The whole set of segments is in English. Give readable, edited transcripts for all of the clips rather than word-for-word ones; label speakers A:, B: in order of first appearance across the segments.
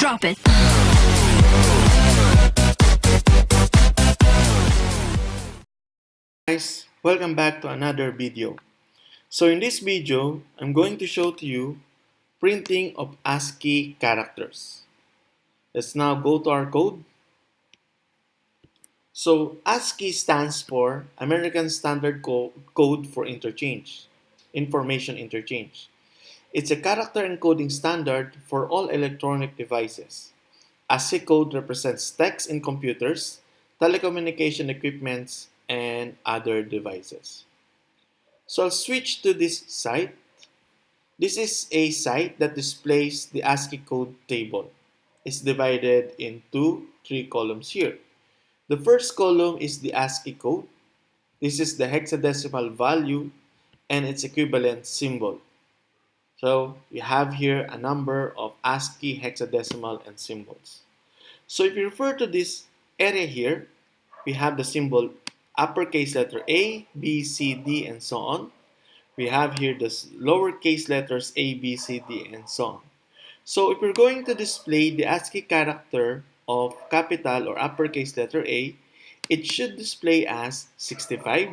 A: Drop it.
B: Guys, welcome back to another video. So in this video, I'm going to show to you printing of ASCII characters. Let's now go to our code. So ASCII stands for American Standard Code for Information Interchange. It's a character encoding standard for all electronic devices. ASCII code represents text in computers, telecommunication equipments, and other devices. So I'll switch to this site. This is a site that displays the ASCII code table. It's divided into 3 columns here. The first column is the ASCII code. This is the hexadecimal value and its equivalent symbol. So we have here a number of ASCII hexadecimal and symbols. So if you refer to this area here, we have the symbol uppercase letter A, B, C, D, and so on. We have here the lowercase letters A, B, C, D, and so on. So if we're going to display the ASCII character of capital or uppercase letter A, it should display as 65,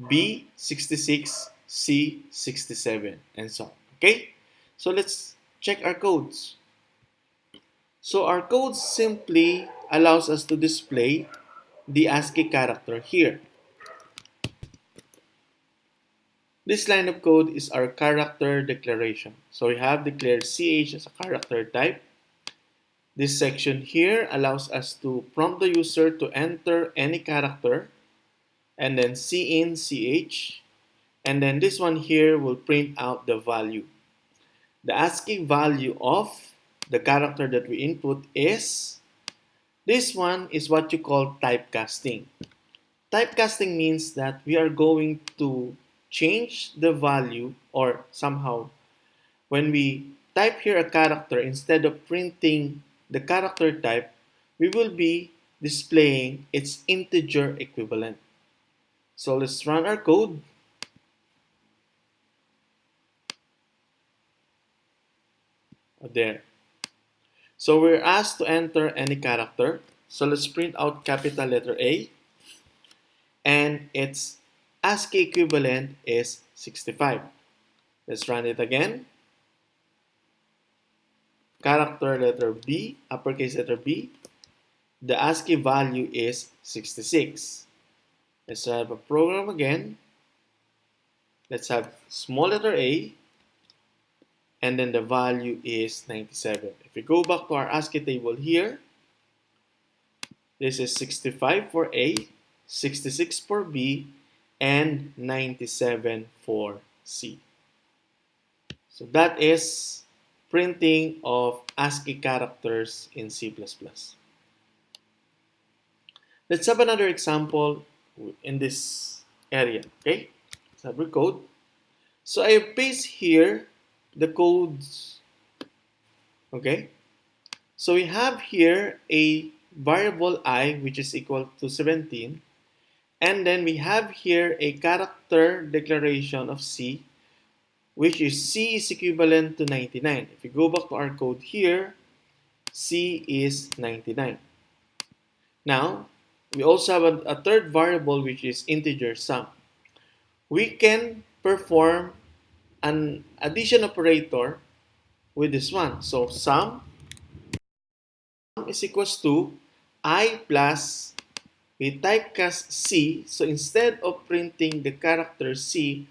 B: B, 66, C, 67, and so on. Okay? So let's check our codes. So our code simply allows us to display the ASCII character here. This line of code is our character declaration. So we have declared CH as a character type. This section here allows us to prompt the user to enter any character and then cin CH, and then this one here will print out the value. The ASCII value of the character that we input is, this one is what you call typecasting. Typecasting means that we are going to change the value, or somehow when we type here a character, instead of printing the character type, we will be displaying its integer equivalent. So let's run our code. There. So we're asked to enter any character. So let's print out capital letter A, and its ASCII equivalent is 65. Let's run it again. Character letter B, uppercase letter B, the ASCII value is 66. Let's have a program again. Let's have small letter A, and then the value is 97. If we go back to our ASCII table here, this is 65 for A, 66 for B, and 97 for C. So that is printing of ASCII characters in C++. Let's have another example in this area. Okay, let's have our code. So I paste here the codes. Okay, so we have here a variable I which is equal to 17, and then we have here a character declaration of C, which is C is equivalent to 99. If we go back to our code here, C is 99. Now, we also have a third variable which is integer sum. We can perform an addition operator with this one. So sum is equals to I plus, we typecast C. So instead of printing the character C,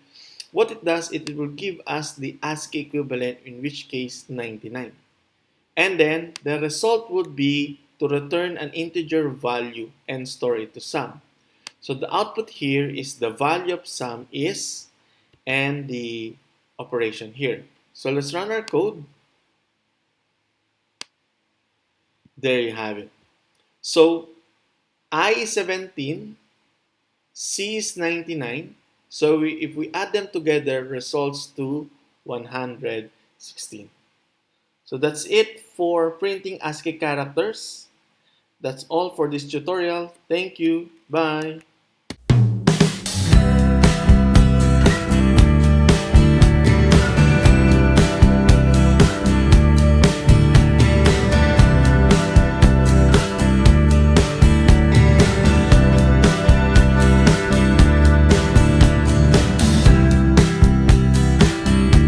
B: what it does, it will give us the ASCII equivalent, in which case 99. And then the result would be to return an integer value and store it to sum. So the output here is the value of sum is, and the operation here. So let's run our code. There you have it. So I is 17, C is 99. So if we add them together, results to 116. So that's it for printing ASCII characters. That's all for this tutorial. Thank you. Bye.